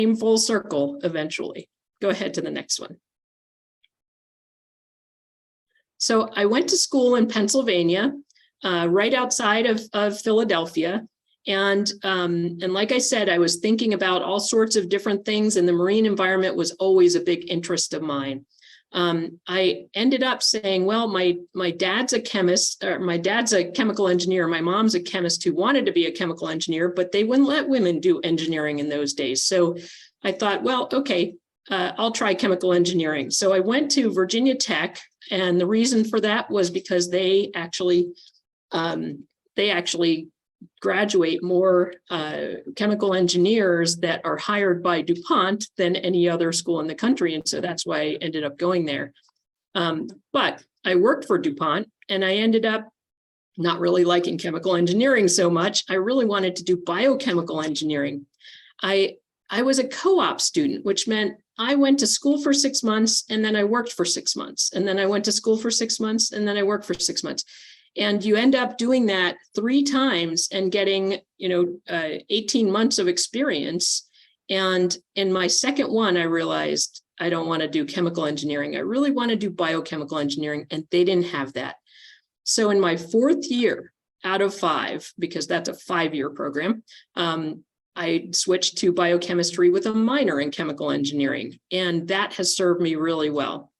came full circle eventually. Go ahead to the next one. So I went to school in Pennsylvania, right outside of Philadelphia. And like I said, I was thinking about all sorts of different things, and the marine environment was always a big interest of mine. I ended up saying, well, my dad's a chemist, or my dad's a chemical engineer. My mom's a chemist who wanted to be a chemical engineer, but they wouldn't let women do engineering in those days. So I thought, well, okay, I'll try chemical engineering. So I went to Virginia Tech, and the reason for that was because they actually graduate more chemical engineers that are hired by DuPont than any other school in the country. And so that's why I ended up going there. But I worked for DuPont, and I ended up not really liking chemical engineering so much. I really wanted to do biochemical engineering. I was a co-op student, which meant I went to school for 6 months, and then I worked for 6 months. And then I went to school for 6 months, and then I worked for 6 months. And you end up doing that 3 times and getting, 18 months of experience. And in my second one, I realized I don't want to do chemical engineering. I really want to do biochemical engineering, and they didn't have that. So in my 4th year out of 5, because that's a 5-year program, I switched to biochemistry with a minor in chemical engineering, and that has served me really well.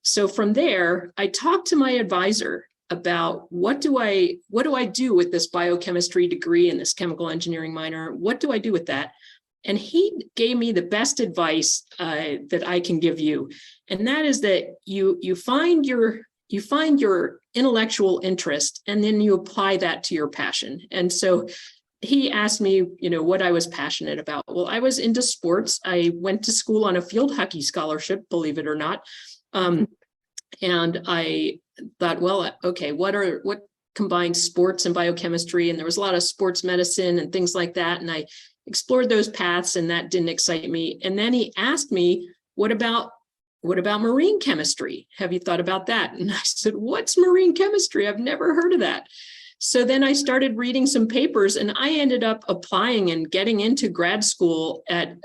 So from there, I talked to my advisor about what do I do with this biochemistry degree and this chemical engineering minor? What do I do with that? And he gave me the best advice that I can give you, and that is that you find your intellectual interest, and then you apply that to your passion. And so he asked me, what I was passionate about. Well, I was into sports. I went to school on a field hockey scholarship, believe it or not. And I thought, well, okay, what combines sports and biochemistry? And there was a lot of sports medicine and things like that. And I explored those paths, and that didn't excite me. And then he asked me, what about marine chemistry? Have you thought about that? And I said, what's marine chemistry? I've never heard of that. So then I started reading some papers, and I ended up applying and getting into grad school at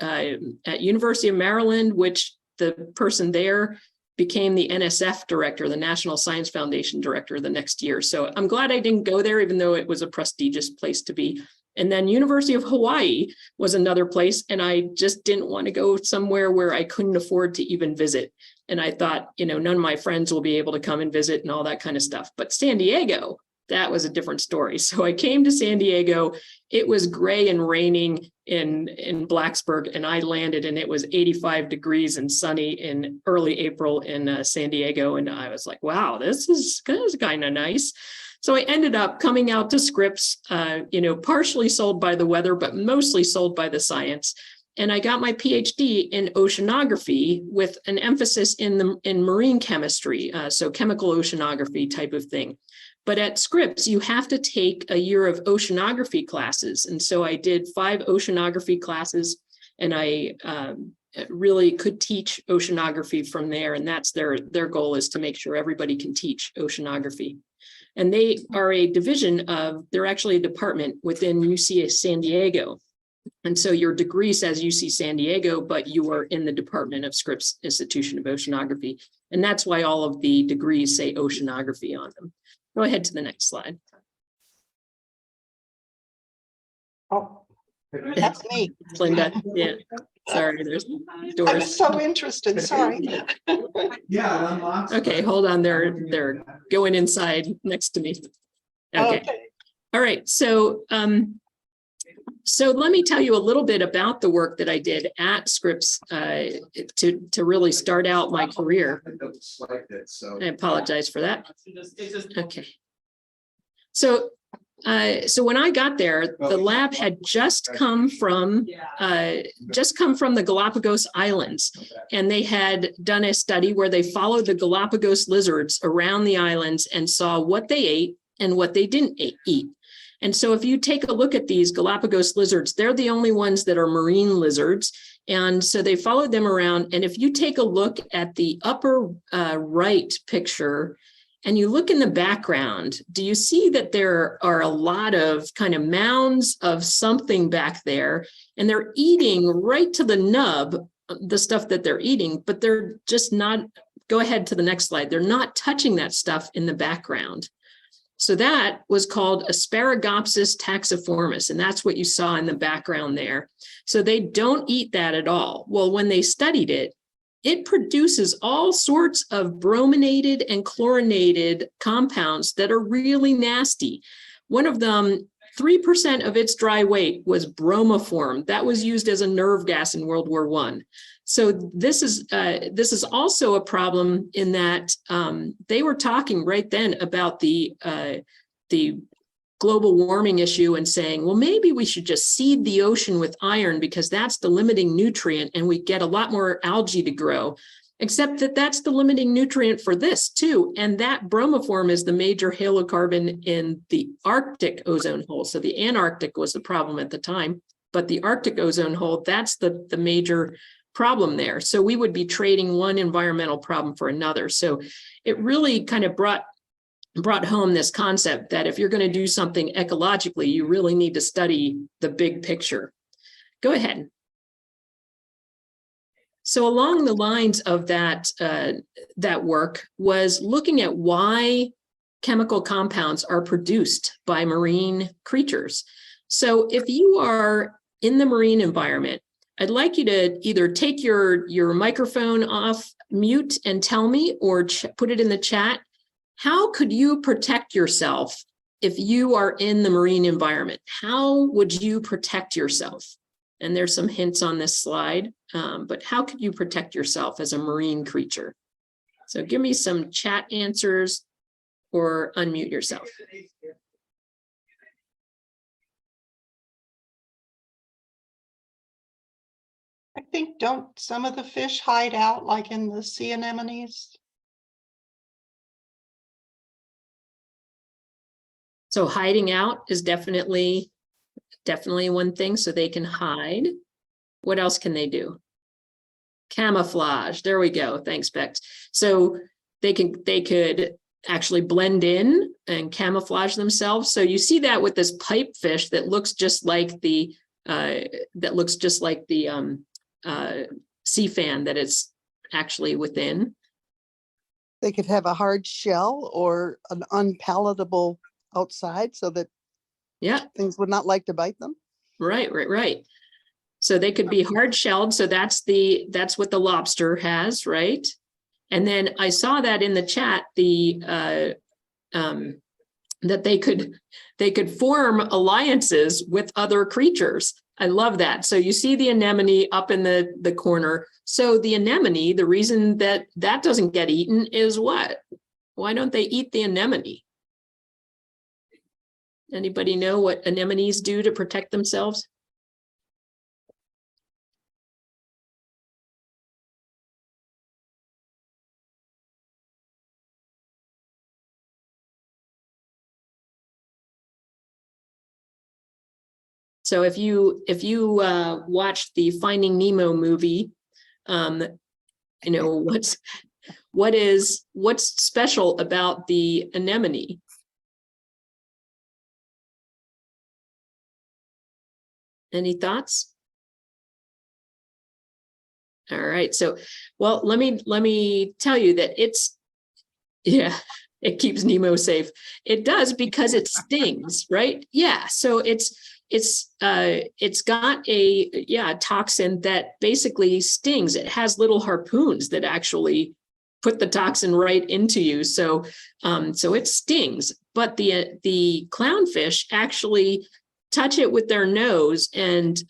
University of Maryland, which the person there became the NSF director, the National Science Foundation director, the next year. So I'm glad I didn't go there, even though it was a prestigious place to be. And then University of Hawaii was another place, and I just didn't want to go somewhere where I couldn't afford to even visit. And I thought, none of my friends will be able to come and visit and all that kind of stuff. But San Diego, that was a different story. So I came to San Diego. It was gray and raining in Blacksburg, and I landed, and it was 85 degrees and sunny in early April in San Diego. And I was like, wow, this is kind of nice. So I ended up coming out to Scripps, partially sold by the weather, but mostly sold by the science. And I got my PhD in oceanography with an emphasis in marine chemistry, so chemical oceanography type of thing. But at Scripps, you have to take a year of oceanography classes. And so I did 5 oceanography classes, and I really could teach oceanography from there. And that's their goal, is to make sure everybody can teach oceanography. And they are a division they're actually a department within UC San Diego. And so your degree says UC San Diego, but you are in the department of Scripps Institution of Oceanography. And that's why all of the degrees say oceanography on them. Go ahead to the next slide. Oh, that's me. Linda, yeah. Sorry, there's doors. I'm so interested, sorry. Yeah. Okay, hold on. They're going inside next to me. Okay. All right. So let me tell you a little bit about the work that I did at Scripps to really start out my career. I apologize for that. Okay. So when I got there, the lab had just come from the Galapagos Islands, and they had done a study where they followed the Galapagos lizards around the islands and saw what they ate and what they didn't eat. And so if you take a look at these Galapagos lizards, they're the only ones that are marine lizards. And so they followed them around. And if you take a look at the upper right picture, and you look in the background, do you see that there are a lot of kind of mounds of something back there, and they're eating right to the nub, the stuff that they're eating, but they're just not, go ahead to the next slide, they're not touching that stuff in the background. So that was called Asparagopsis taxiformis, and that's what you saw in the background there. So they don't eat that at all. Well, when they studied it, it produces all sorts of brominated and chlorinated compounds that are really nasty. One of them, 3% of its dry weight was bromoform. That was used as a nerve gas in World War I. So this is also a problem in that they were talking right then about the global warming issue and saying, well, maybe we should just seed the ocean with iron because that's the limiting nutrient and we get a lot more algae to grow, except that that's the limiting nutrient for this too. And that bromoform is the major halocarbon in the Arctic ozone hole. So the Antarctic was the problem at the time, but the Arctic ozone hole, that's the major problem there. So we would be trading one environmental problem for another. So it really kind of brought home this concept that if you're going to do something ecologically, you really need to study the big picture. Go ahead. So along the lines of that work was looking at why chemical compounds are produced by marine creatures. So if you are in the marine environment, I'd like you to either take your microphone off mute and tell me, or put it in the chat. How could you protect yourself if you are in the marine environment? How would you protect yourself? And there's some hints on this slide, but how could you protect yourself as a marine creature? So give me some chat answers or unmute yourself. I think, don't some of the fish hide out like in the sea anemones? So hiding out is definitely one thing, so they can hide. What else can they do? Camouflage. There we go. Thanks, Bex. So they could actually blend in and camouflage themselves. So you see that with this pipefish that looks just like the sea fan that it's actually within. They could have a hard shell or an unpalatable outside so that things would not like to bite them. Right. So they could be hard shelled. So that's what the lobster has, right? And then I saw that in the chat, that they could form alliances with other creatures. I love that. So you see the anemone up in the corner. So the anemone, the reason that doesn't get eaten is what? Why don't they eat the anemone? Anybody know what anemones do to protect themselves? So if you watched the Finding Nemo movie, you know what's special about the anemone? Any thoughts? All right. So, well, let me tell you that it keeps Nemo safe. It does because it stings, right? Yeah. So it's got a toxin that basically stings. It has little harpoons that actually put the toxin right into you. So it stings. But the clownfish actually touch it with their nose, and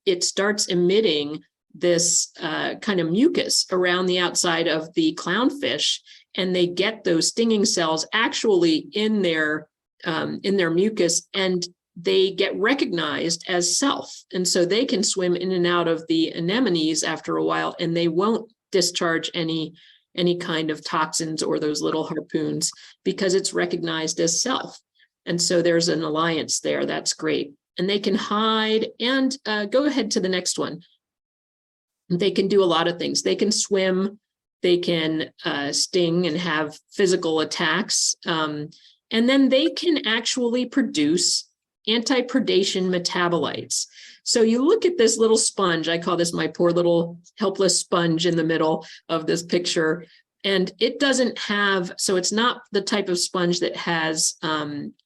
it starts emitting this kind of mucus around the outside of the clownfish, and they get those stinging cells actually in their mucus, and they get recognized as self. And so they can swim in and out of the anemones after a while, and they won't discharge any kind of toxins or those little harpoons because it's recognized as self. And so there's an alliance there. That's great. And they can hide, and go ahead to the next one. They can do a lot of things. They can swim They can sting and have physical attacks. And then they can actually produce anti-predation metabolites. So you look at this little sponge, I call this my poor little helpless sponge in the middle of this picture. And it doesn't have, so it's not the type of sponge that has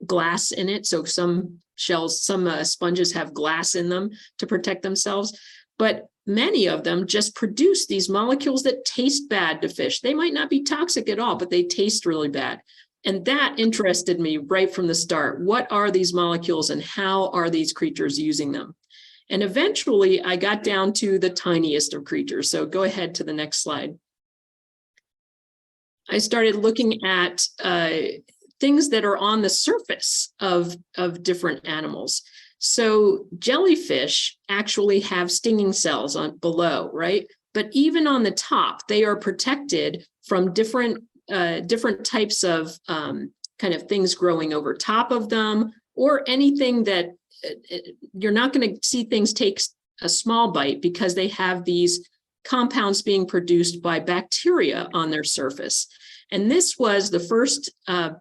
glass in it. So some shells, some sponges have glass in them to protect themselves. But many of them just produce these molecules that taste bad to fish. They might not be toxic at all, but they taste really bad. And that interested me right from the start. What are these molecules and how are these creatures using them? And eventually I got down to the tiniest of creatures. So go ahead to the next slide. I started looking at things that are on the surface of different animals. So jellyfish actually have stinging cells on below, right? But even on the top, they are protected from different types of kind of things growing over top of them, or anything that you're not going to see things take a small bite, because they have these compounds being produced by bacteria on their surface. And this was the first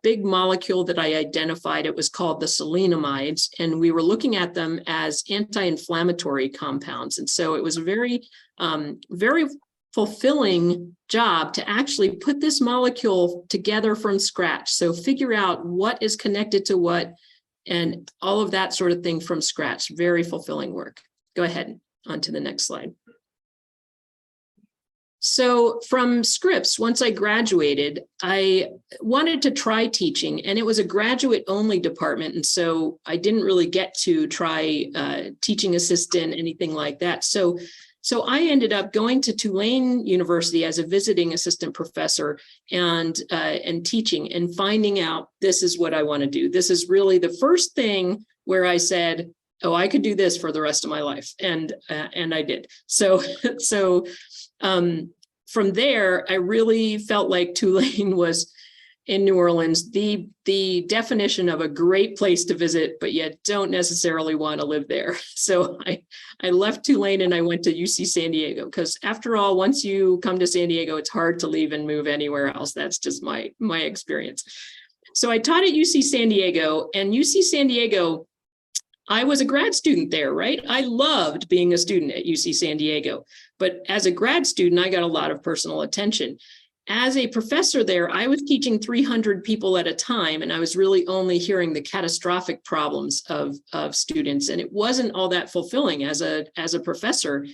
big molecule that I identified. It was called the selenamides, and we were looking at them as anti-inflammatory compounds. And so it was a very, very fulfilling job to actually put this molecule together from scratch. So figure out what is connected to what and all of that sort of thing from scratch. Very fulfilling work. Go ahead on to the next slide. So from Scripps, once I graduated, I wanted to try teaching, and it was a graduate only department. And so I didn't really get to try teaching assistant, anything like that. So I ended up going to Tulane University as a visiting assistant professor and teaching, and finding out this is what I want to do. This is really the first thing where I said, oh, I could do this for the rest of my life. And I did. So from there, I really felt like Tulane was in New Orleans, the definition of a great place to visit, but yet don't necessarily want to live there. So I left Tulane and I went to UC San Diego, because after all, once you come to San Diego, it's hard to leave and move anywhere else. That's just my experience. So I taught at UC San Diego, and UC San Diego, I was a grad student there, right? I loved being a student at UC San Diego, but as a grad student, I got a lot of personal attention. As a professor there, I was teaching 300 people at a time, and I was really only hearing the catastrophic problems of students, and it wasn't all that fulfilling as a professor.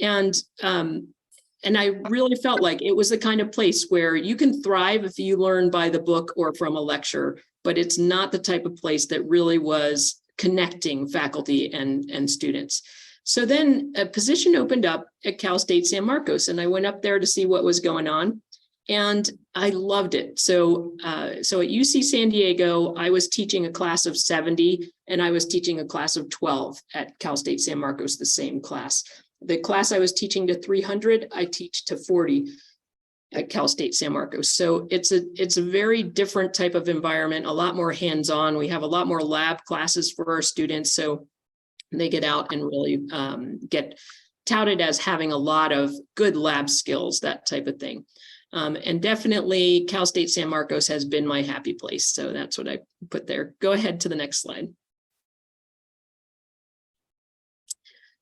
And I really felt like it was the kind of place where you can thrive if you learn by the book or from a lecture, but it's not the type of place that really was connecting faculty and students. So then a position opened up at Cal State San Marcos, and I went up there to see what was going on, and I loved it. So at UC San Diego, I was teaching a class of 70, and I was teaching a class of 12 at Cal State San Marcos, the same class. The class I was teaching to 300, I teach to 40 at Cal State San Marcos. So it's a very different type of environment, a lot more hands-on. We have a lot more lab classes for our students, so they get out and really get touted as having a lot of good lab skills, that type of thing. And definitely Cal State San Marcos has been my happy place. So that's what I put there. Go ahead to the next slide.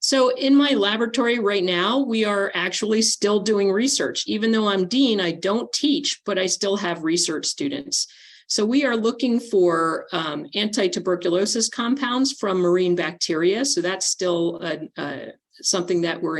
So in my laboratory right now, we are actually still doing research. Even though I'm dean, I don't teach, but I still have research students. So we are looking for anti-tuberculosis compounds from marine bacteria. So that's still something that we're